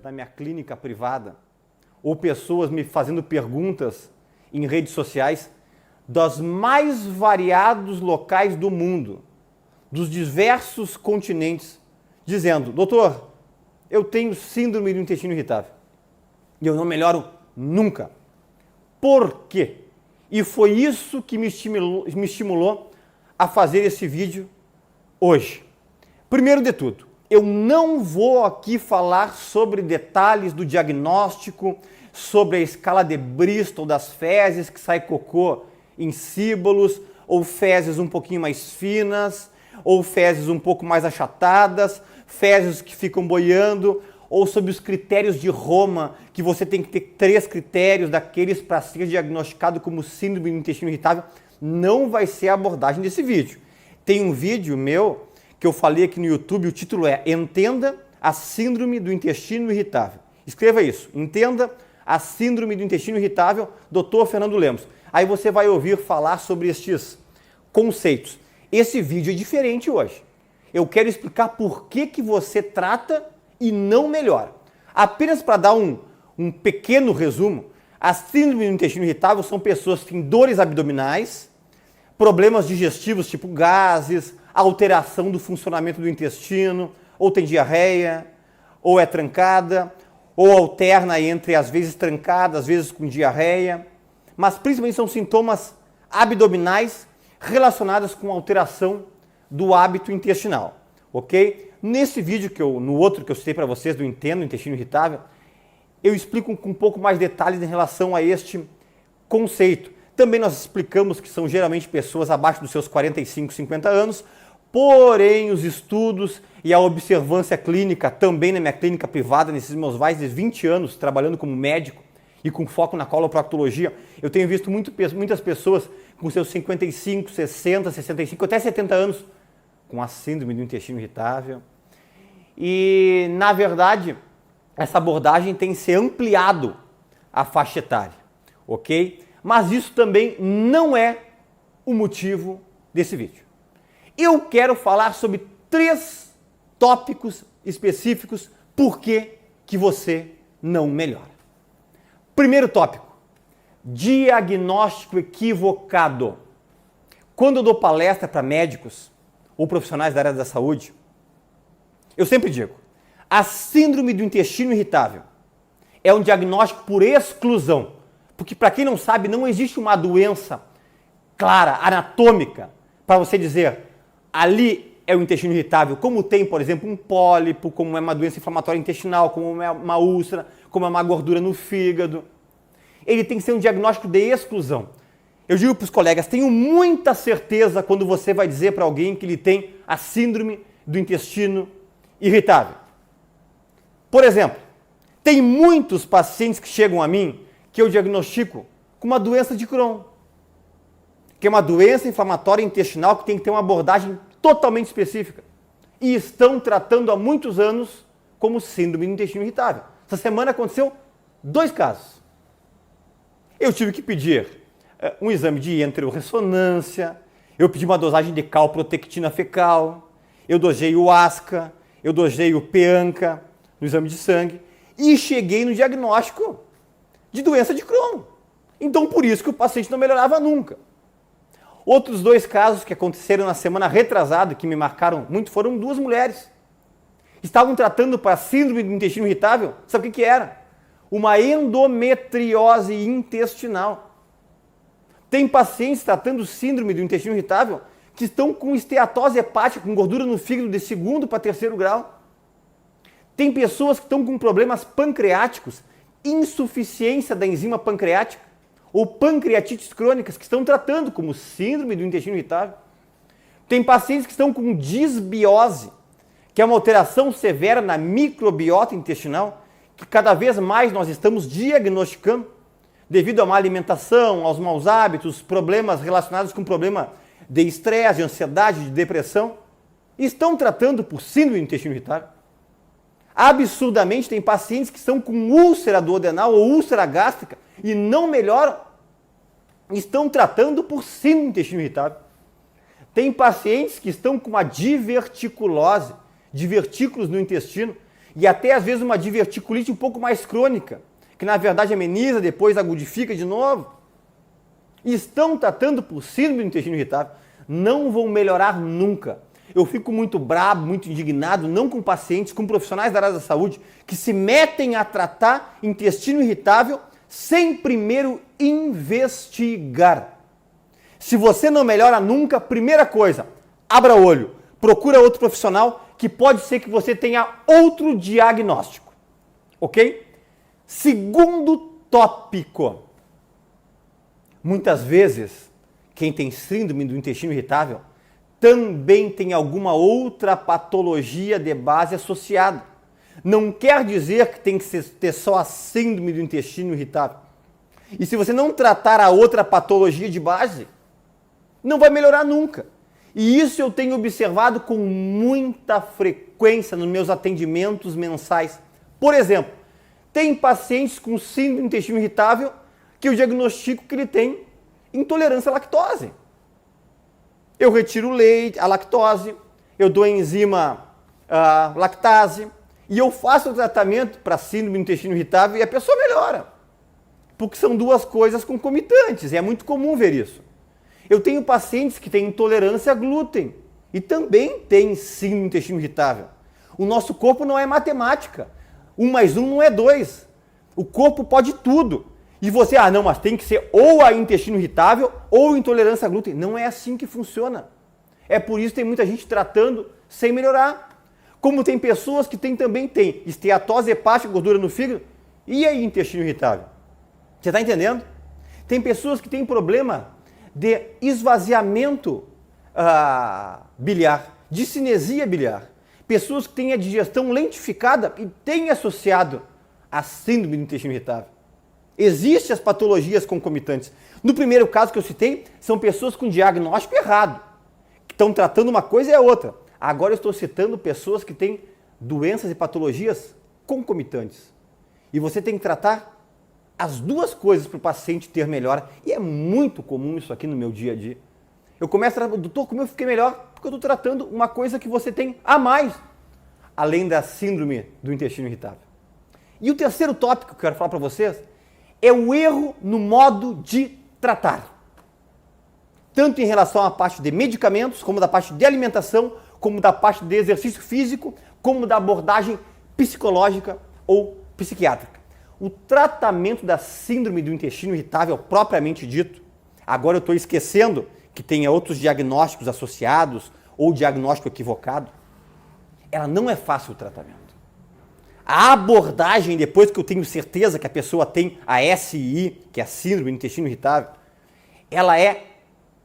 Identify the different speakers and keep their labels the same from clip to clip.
Speaker 1: da minha clínica privada, ou pessoas me fazendo perguntas em redes sociais dos mais variados locais do mundo, dos diversos continentes, dizendo: doutor, eu tenho síndrome do intestino irritável e eu não melhoro nunca. Por quê? E foi isso que me estimulou a fazer esse vídeo hoje. Primeiro de tudo, eu não vou aqui falar sobre detalhes do diagnóstico, sobre a escala de Bristol das fezes, que sai cocô em síbalos, ou fezes um pouquinho mais finas, ou fezes um pouco mais achatadas, fezes que ficam boiando, ou sobre os critérios de Roma, que você tem que ter 3 critérios daqueles para ser diagnosticado como síndrome do intestino irritável. Não vai ser a abordagem desse vídeo. Tem um vídeo meu que eu falei aqui no YouTube, o título é Entenda a Síndrome do Intestino Irritável. Escreva isso, Entenda a Síndrome do Intestino Irritável, Dr. Fernando Lemos. Aí você vai ouvir falar sobre estes conceitos. Esse vídeo é diferente hoje. Eu quero explicar por que você trata e não melhora. Apenas para dar um pequeno resumo, a síndrome do intestino irritável são pessoas que têm dores abdominais, problemas digestivos tipo gases, alteração do funcionamento do intestino, ou tem diarreia, ou é trancada, ou alterna entre às vezes trancada, às vezes com diarreia, mas principalmente são sintomas abdominais relacionados com alteração do hábito intestinal, ok? Nesse vídeo, no outro que eu citei para vocês, do Entenda o Intestino Irritável, eu explico com um pouco mais detalhes em relação a este conceito. Também nós explicamos que são geralmente pessoas abaixo dos seus 45, 50 anos, porém os estudos e a observância clínica, também na minha clínica privada, nesses meus mais de 20 anos trabalhando como médico e com foco na coloproctologia, eu tenho visto muitas pessoas com seus 55, 60, 65, até 70 anos com a síndrome do intestino irritável. E, na verdade, essa abordagem tem se ampliado a faixa etária, ok? Mas isso também não é o motivo desse vídeo. Eu quero falar sobre 3 tópicos específicos por que você não melhora. Primeiro tópico, diagnóstico equivocado. Quando eu dou palestra para médicos ou profissionais da área da saúde, eu sempre digo, a síndrome do intestino irritável é um diagnóstico por exclusão, porque para quem não sabe, não existe uma doença clara, anatômica, para você dizer, ali é o intestino irritável, como tem, por exemplo, um pólipo, como é uma doença inflamatória intestinal, como é uma úlcera, como é uma gordura no fígado. Ele tem que ser um diagnóstico de exclusão. Eu digo para os colegas, tenho muita certeza quando você vai dizer para alguém que ele tem a síndrome do intestino irritável. Por exemplo, tem muitos pacientes que chegam a mim que eu diagnostico com uma doença de Crohn, que é uma doença inflamatória intestinal que tem que ter uma abordagem totalmente específica. E estão tratando há muitos anos como síndrome do intestino irritável. Essa semana aconteceu 2 casos. Eu tive que pedir um exame de enterorressonância, eu pedi uma dosagem de calprotectina fecal, eu dosei o ASCA, eu dosei o PEANCA no exame de sangue e cheguei no diagnóstico de doença de Crohn. Então, por isso que o paciente não melhorava nunca. Outros 2 casos que aconteceram na semana retrasada, que me marcaram muito, foram 2 mulheres. Estavam tratando para síndrome do intestino irritável, sabe o que era? Uma endometriose intestinal. Tem pacientes tratando síndrome do intestino irritável que estão com esteatose hepática, com gordura no fígado de 2º para 3º grau. Tem pessoas que estão com problemas pancreáticos, insuficiência da enzima pancreática, ou pancreatites crônicas, que estão tratando como síndrome do intestino irritável. Tem pacientes que estão com disbiose, que é uma alteração severa na microbiota intestinal, que cada vez mais nós estamos diagnosticando, devido a má alimentação, aos maus hábitos, problemas relacionados com problema de estresse, de ansiedade, de depressão, e estão tratando por síndrome do intestino irritável. Absurdamente, tem pacientes que estão com úlcera duodenal ou úlcera gástrica e não melhoram, estão tratando por síndrome do intestino irritável. Tem pacientes que estão com uma diverticulose, divertículos no intestino, e até às vezes uma diverticulite um pouco mais crônica, que na verdade ameniza, depois agudifica de novo, e estão tratando por síndrome do intestino irritável, não vão melhorar nunca. Eu fico muito bravo, muito indignado, não com pacientes, com profissionais da área da saúde, que se metem a tratar intestino irritável sem primeiro investigar. Se você não melhora nunca, primeira coisa, abra o olho, procura outro profissional, que pode ser que você tenha outro diagnóstico, ok? Segundo tópico, muitas vezes, quem tem síndrome do intestino irritável também tem alguma outra patologia de base associada. Não quer dizer que tem que ter só a síndrome do intestino irritável. E se você não tratar a outra patologia de base, não vai melhorar nunca. E isso eu tenho observado com muita frequência nos meus atendimentos mensais. Por exemplo, tem pacientes com síndrome do intestino irritável que eu diagnostico que ele tem intolerância à lactose. Eu retiro o leite, a lactose, eu dou a enzima lactase e eu faço o tratamento para síndrome do intestino irritável e a pessoa melhora. Porque são duas coisas concomitantes, é muito comum ver isso. Eu tenho pacientes que têm intolerância a glúten e também têm síndrome do intestino irritável. O nosso corpo não é matemática. 1 mais 1 não é 2. O corpo pode tudo. E você, não, mas tem que ser ou a intestino irritável ou intolerância a glúten. Não é assim que funciona. É por isso que tem muita gente tratando sem melhorar. Como tem pessoas que também têm esteatose hepática, gordura no fígado, e aí intestino irritável. Você está entendendo? Tem pessoas que têm problema de esvaziamento biliar, de cinesia biliar. Pessoas que têm a digestão lentificada e têm associado a síndrome do intestino irritável. Existem as patologias concomitantes. No primeiro caso que eu citei, são pessoas com diagnóstico errado, que estão tratando uma coisa e a outra. Agora eu estou citando pessoas que têm doenças e patologias concomitantes. E você tem que tratar as duas coisas para o paciente ter melhora. E é muito comum isso aqui no meu dia a dia. Eu começo a tratar, doutor, como eu fiquei melhor? Porque eu estou tratando uma coisa que você tem a mais, além da síndrome do intestino irritável. E o terceiro tópico que eu quero falar para vocês é o erro no modo de tratar. Tanto em relação à parte de medicamentos, como da parte de alimentação, como da parte de exercício físico, como da abordagem psicológica ou psiquiátrica. O tratamento da síndrome do intestino irritável propriamente dito, agora eu estou esquecendo que tenha outros diagnósticos associados ou diagnóstico equivocado, ela não é fácil o tratamento. A abordagem, depois que eu tenho certeza que a pessoa tem a SI, que é a síndrome do intestino irritável, ela é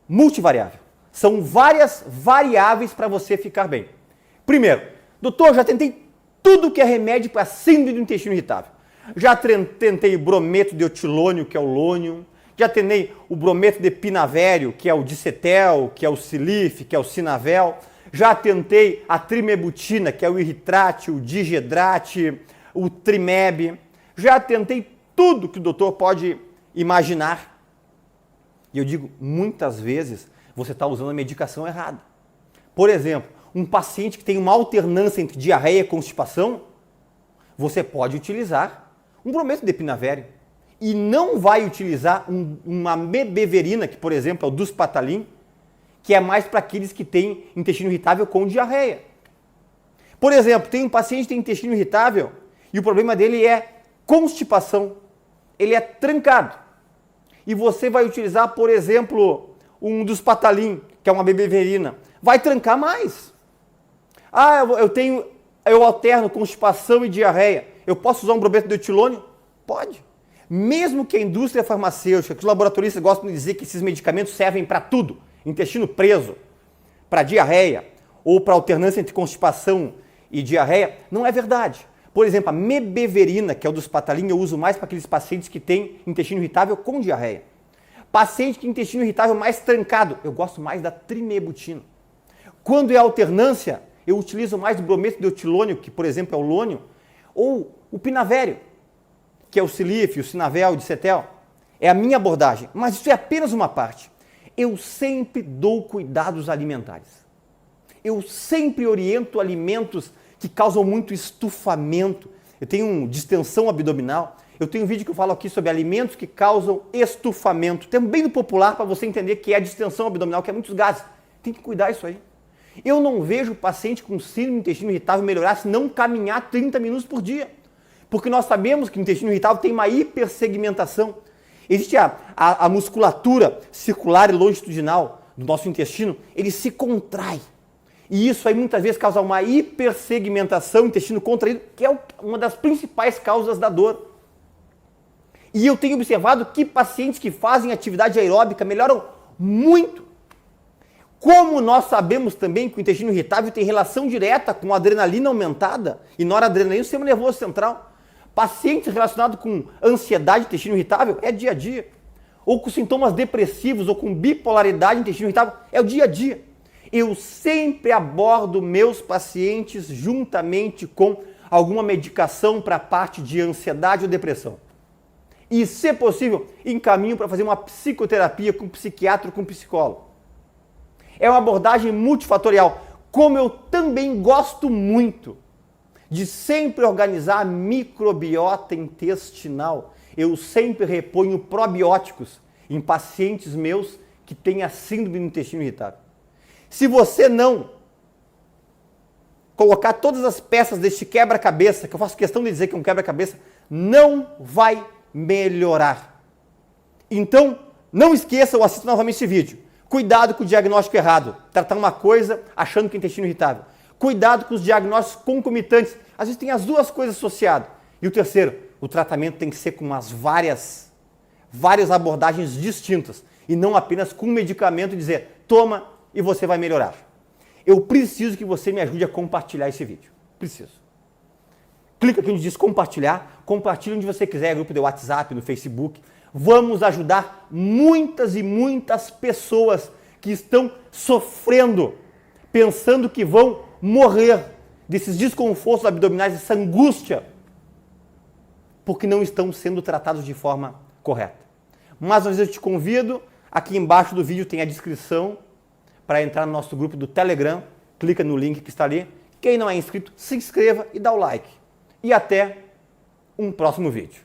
Speaker 1: multivariável. São várias variáveis para você ficar bem. Primeiro, doutor, já tentei tudo que é remédio para síndrome do intestino irritável. Já tentei brometo de etilônio, que é o lônio. Já tentei o brometo de pinavério, que é o dicetel, que é o silif, que é o sinavel. Já tentei a trimebutina, que é o irritrate, o digedrate, o trimeb. Já tentei tudo que o doutor pode imaginar. E eu digo, muitas vezes você está usando a medicação errada. Por exemplo, um paciente que tem uma alternância entre diarreia e constipação, você pode utilizar um brometo de pinavério. E não vai utilizar uma mebeverina, que por exemplo é o Duspatalin, que é mais para aqueles que têm intestino irritável com diarreia. Por exemplo, tem um paciente que tem intestino irritável e o problema dele é constipação. Ele é trancado. E você vai utilizar, por exemplo, um Duspatalin, que é uma mebeverina. Vai trancar mais. Eu alterno constipação e diarreia. Eu posso usar um brometo de etilônio? Pode. Mesmo que a indústria farmacêutica, que os laboratoristas gostam de dizer que esses medicamentos servem para tudo, intestino preso, para diarreia ou para alternância entre constipação e diarreia, não é verdade. Por exemplo, a mebeverina, que é o Duspatalin, eu uso mais para aqueles pacientes que têm intestino irritável com diarreia. Paciente que tem intestino irritável mais trancado, eu gosto mais da trimebutina. Quando é alternância, eu utilizo mais o brometo de etilônio, que por exemplo é o lônio, ou o pinavério, que é o silif, o sinavel, o dicetel. É a minha abordagem, mas isso é apenas uma parte. Eu sempre dou cuidados alimentares. Eu sempre oriento alimentos que causam muito estufamento. Eu tenho distensão abdominal. Eu tenho um vídeo que eu falo aqui sobre alimentos que causam estufamento. Tem bem do popular para você entender que é a distensão abdominal, que é muitos gases. Tem que cuidar disso aí. Eu não vejo o paciente com síndrome do intestino irritável melhorar se não caminhar 30 minutos por dia. Porque nós sabemos que o intestino irritável tem uma hipersegmentação. Existe a musculatura circular e longitudinal do nosso intestino, ele se contrai. E isso aí muitas vezes causa uma hipersegmentação, intestino contraído, que é uma das principais causas da dor. E eu tenho observado que pacientes que fazem atividade aeróbica melhoram muito. Como nós sabemos também que o intestino irritável tem relação direta com a adrenalina aumentada e noradrenalina no sistema nervoso central. Pacientes relacionados com ansiedade, intestino irritável, é dia a dia. Ou com sintomas depressivos, ou com bipolaridade, intestino irritável, é o dia a dia. Eu sempre abordo meus pacientes juntamente com alguma medicação para a parte de ansiedade ou depressão. E, se possível, encaminho para fazer uma psicoterapia com psiquiatra ou com psicólogo. É uma abordagem multifatorial, como eu também gosto muito de sempre organizar a microbiota intestinal. Eu sempre reponho probióticos em pacientes meus que têm a síndrome do intestino irritável. Se você não colocar todas as peças deste quebra-cabeça, que eu faço questão de dizer que é um quebra-cabeça, não vai melhorar. Então, não esqueça ou assista novamente esse vídeo. Cuidado com o diagnóstico errado. Tratar uma coisa achando que é intestino irritável. Cuidado com os diagnósticos concomitantes. Às vezes tem as duas coisas associadas. E o terceiro, o tratamento tem que ser com umas várias abordagens distintas. E não apenas com um medicamento e dizer, toma e você vai melhorar. Eu preciso que você me ajude a compartilhar esse vídeo. Preciso. Clica aqui onde diz compartilhar. Compartilha onde você quiser, grupo de WhatsApp, no Facebook. Vamos ajudar muitas e muitas pessoas que estão sofrendo, pensando que vão morrer desses desconfortos abdominais, dessa angústia, porque não estão sendo tratados de forma correta. Mais uma vez eu te convido, aqui embaixo do vídeo tem a descrição para entrar no nosso grupo do Telegram. Clica no link que está ali. Quem não é inscrito, se inscreva e dá o like. E até um próximo vídeo.